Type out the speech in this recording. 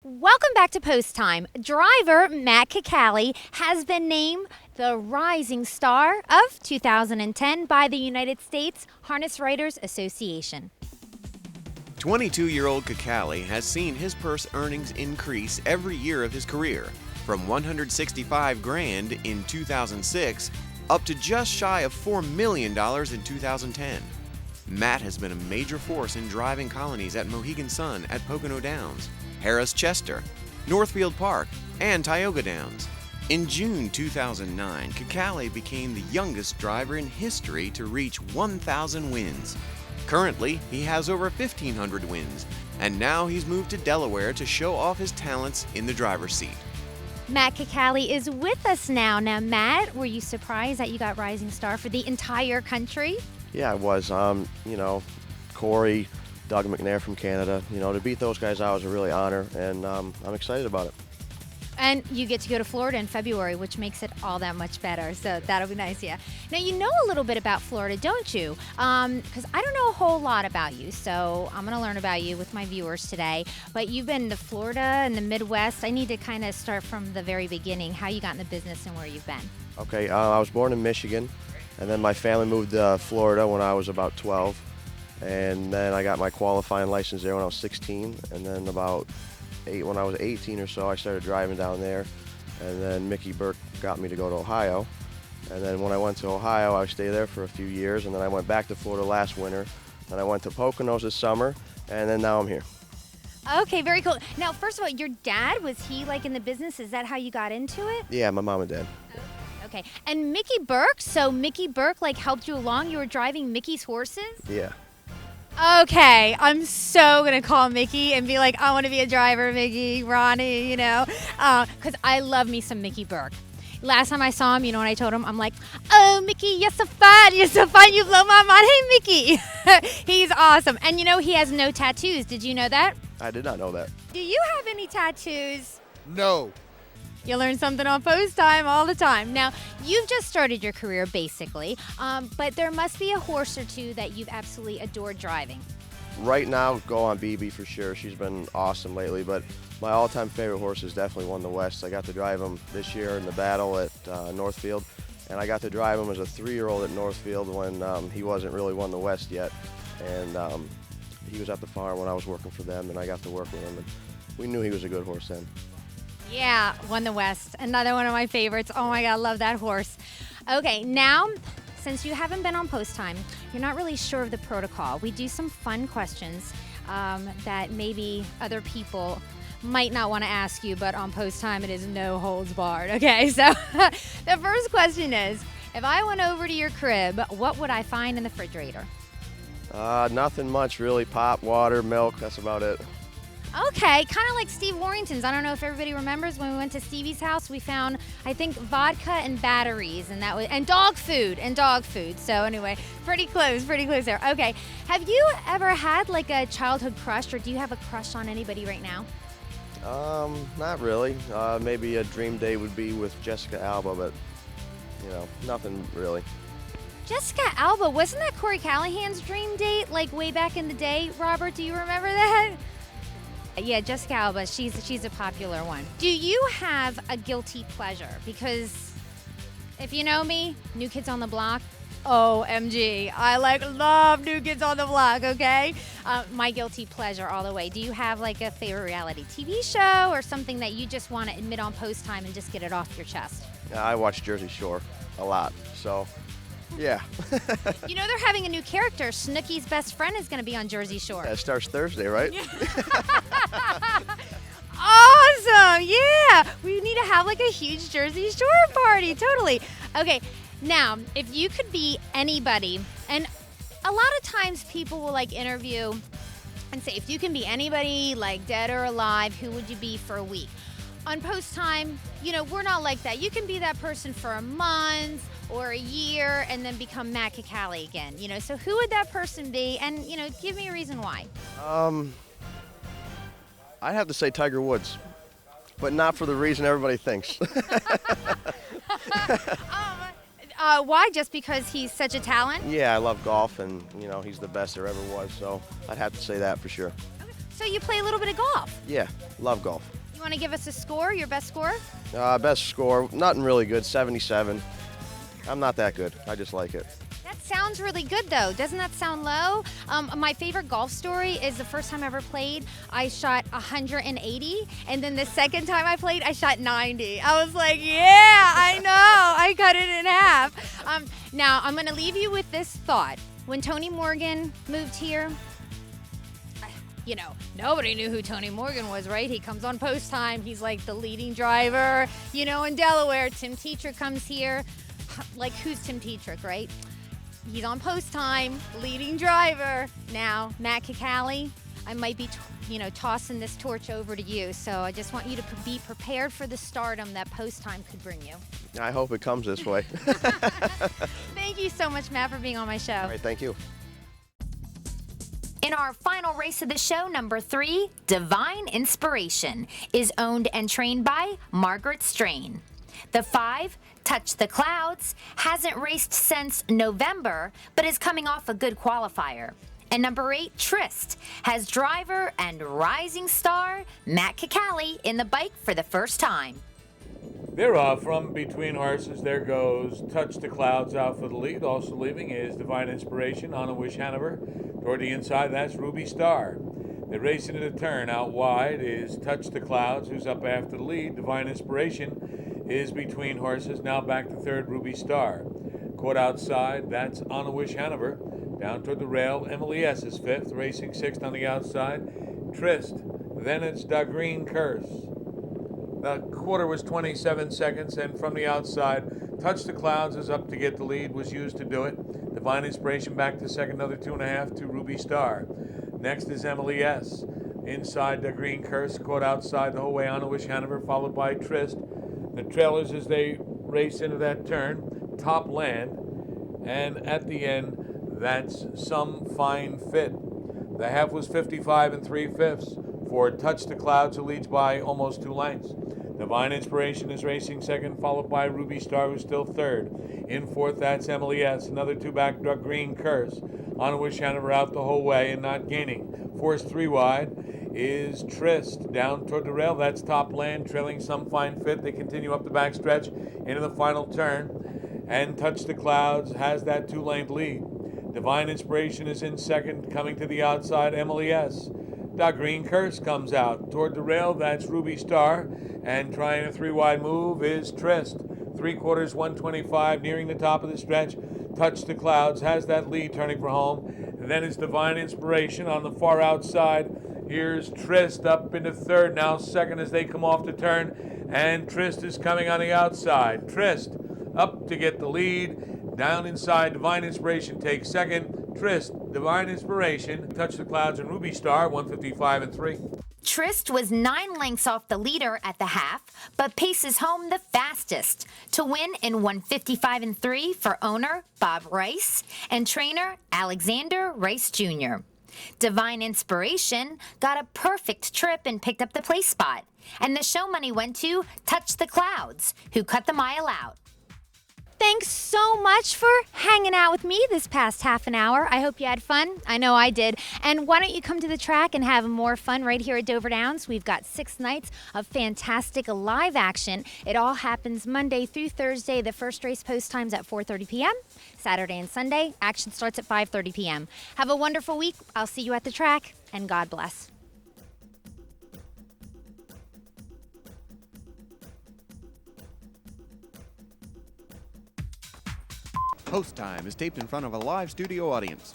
Welcome back to Post Time. Driver Matt Kakaley has been named the Rising Star of 2010 by the United States Harness Writers Association. 22-year-old Kakaley has seen his purse earnings increase every year of his career, from $165,000 in 2006 up to just shy of $4 million in 2010. Matt has been a major force in driving colonies at Mohegan Sun at Pocono Downs, Harris Chester, Northfield Park, and Tioga Downs. In June 2009, Kakaley became the youngest driver in history to reach 1,000 wins. Currently, he has over 1,500 wins, and now he's moved to Delaware to show off his talents in the driver's seat. Matt Kakaley is with us now. Now, Matt, were you surprised that you got Rising Star for the entire country? Yeah, I was. Corey, Doug McNair from Canada. To beat those guys out was a really honor, and I'm excited about it. And you get to go to Florida in February, which makes it all that much better. So that'll be nice, yeah. Now, you know a little bit about Florida, don't you? Because I don't know a whole lot about you, so I'm going to learn about you with my viewers today. But you've been to Florida and the Midwest. I need to kind of start from the very beginning, how you got in the business and where you've been. Okay, I was born in Michigan, and then my family moved to Florida when I was about 12. And then I got my qualifying license there when I was 16, and then when I was 18 or so, I started driving down there, and then Mickey Burke got me to go to Ohio. And then when I went to Ohio, I stayed there for a few years, and then I went back to Florida last winter, and I went to Poconos this summer, and then now I'm here. Okay, very cool. Now, first of all, your dad, was he like in the business? Is that how you got into it? Yeah, my mom and dad. Okay, and Mickey Burke, so Mickey Burke like helped you along? You were driving Mickey's horses? Yeah. Okay, I'm so gonna call Mickey and be like, I want to be a driver, Mickey, Ronnie, because I love me some Mickey Burke. Last time I saw him, when I told him, I'm like, oh, Mickey, you're so fun, you blow my mind. Hey, Mickey. He's awesome. And he has no tattoos. Did you know that? I did not know that. Do you have any tattoos? No. You learn something on Post Time all the time. Now, you've just started your career, basically, but there must be a horse or two that you've absolutely adored driving. Right now, go on BB for sure. She's been awesome lately, but my all-time favorite horse is definitely Won the West. I got to drive him this year in the battle at Northfield, and I got to drive him as a 3-year-old at Northfield when he wasn't really Won the West yet, and he was at the farm when I was working for them, and I got to work with him, and we knew he was a good horse then. Yeah, Won the West. Another one of my favorites. Oh my God, love that horse. Okay, now, since you haven't been on Post Time, you're not really sure of the protocol. We do some fun questions that maybe other people might not want to ask you, but on Post Time it is no holds barred. Okay, so the first question is, if I went over to your crib, what would I find in the refrigerator? Nothing much really. Pop, water, milk, that's about it. Okay, kind of like Steve Warrington's. I don't know if everybody remembers when we went to Stevie's house, we found, I think, vodka and batteries, and dog food. So anyway, pretty close there. Okay, have you ever had like a childhood crush, or do you have a crush on anybody right now? Not really. Maybe a dream day would be with Jessica Alba, but nothing really. Jessica Alba, wasn't that Corey Callahan's dream date like way back in the day? Robert, do you remember that? Yeah, Jessica Alba, she's a popular one. Do you have a guilty pleasure? Because if you know me, New Kids on the Block, OMG, I love New Kids on the Block, okay? My guilty pleasure all the way. Do you have like a favorite reality TV show or something that you just want to admit on Post Time and just get it off your chest? I watch Jersey Shore a lot, so yeah. They're having a new character. Snooki's best friend is going to be on Jersey Shore. That starts Thursday, right? Awesome! Yeah! We need to have like a huge Jersey Shore party. Totally. Okay, now, if you could be anybody, and a lot of times people will like interview and say, if you can be anybody, like dead or alive, who would you be for a week? On Post Time, we're not like that. You can be that person for a month or a year and then become Matt Kakaley again. So who would that person be? And, give me a reason why. I'd have to say Tiger Woods, but not for the reason everybody thinks. Why? Just because he's such a talent? Yeah, I love golf, and he's the best there ever was, so I'd have to say that for sure. So you play a little bit of golf. Yeah, love golf. You want to give us a score, your best score? Best score, nothing really good, 77. I'm not that good. I just like it. That sounds really good, though. Doesn't that sound low? My favorite golf story is the first time I ever played, I shot 180, and then the second time I played, I shot 90. I was like, yeah, I know. I cut it in half. Now, I'm going to leave you with this thought. When Tony Morgan moved here, nobody knew who Tony Morgan was, right? He comes on post time. He's like the leading driver, in Delaware. Tim Tetrick comes here. Like, who's Tim Tetrick, right? He's on post time, leading driver. Now, Matt Kakaley, I might be, tossing this torch over to you. So I just want you to be prepared for the stardom that post time could bring you. I hope it comes this way. Thank you so much, Matt, for being on my show. All right, thank you. In our final race of the show, number 3, Divine Inspiration, is owned and trained by Margaret Strain. The 5, Touch the Clouds, hasn't raced since November, but is coming off a good qualifier. And number 8, Trist, has driver and rising star Matt Kakaley in the bike for the first time. They're off from between horses. There goes Touch the Clouds out for the lead. Also leaving is Divine Inspiration, On a Wish Hanover. Toward the inside, that's Ruby Star. They race into the turn. Out wide is Touch the Clouds, who's up after the lead. Divine Inspiration is between horses. Now back to third, Ruby Star. Caught outside, that's On a Wish Hanover. Down toward the rail, Emily S. is fifth. Racing sixth on the outside, Trist. Then it's Da Green Curse. The quarter was 27 seconds, and from the outside, Touch the Clouds is up to get the lead, was used to do it. Divine Inspiration back to second, another 2.5 to Ruby Star. Next is Emily S. Inside the Green Curse, caught outside the whole way on a Wish Hanover, followed by Trist. The trailers as they race into that turn, Top Land, and at the end, that's Some Fine Fit. The half was 55 3/5 for Touch the Clouds, who leads by almost 2 lengths. Divine Inspiration is racing second, followed by Ruby Star, who's still third. In fourth, that's Emily S. Another 2 back, Drug Green Curse. On a Wish Hanover out the whole way and not gaining. Forced 3 wide is Trist. Down toward the rail, that's Top Land, trailing Some Fine Fit. They continue up the back stretch into the final turn. And Touch the Clouds has that 2-length lead. Divine Inspiration is in second, coming to the outside, Emily S. Da Green Curse comes out. Toward the rail, that's Ruby Star. And trying a 3-wide move is Trist. 3/4, 125, nearing the top of the stretch. Touch the Clouds has that lead, turning for home. And then it's Divine Inspiration on the far outside. Here's Trist up into third, now second as they come off the turn. And Trist is coming on the outside. Trist up to get the lead. Down inside, Divine Inspiration takes second. Trist, Divine Inspiration, Touch the Clouds, and Ruby Star, 155 3. Trist was 9 lengths off the leader at the half, but paces home the fastest to win in 155 3 for owner Bob Rice and trainer Alexander Rice Jr. Divine Inspiration got a perfect trip and picked up the place spot, and the show money went to Touch the Clouds, who cut the mile out. Thanks so much for hanging out with me this past half an hour. I hope you had fun. I know I did. And why don't you come to the track and have more fun right here at Dover Downs? We've got 6 nights of fantastic live action. It all happens Monday through Thursday. The first race post time's at 4:30 p.m. Saturday and Sunday, action starts at 5:30 p.m. Have a wonderful week. I'll see you at the track, and God bless. Post Time is taped in front of a live studio audience.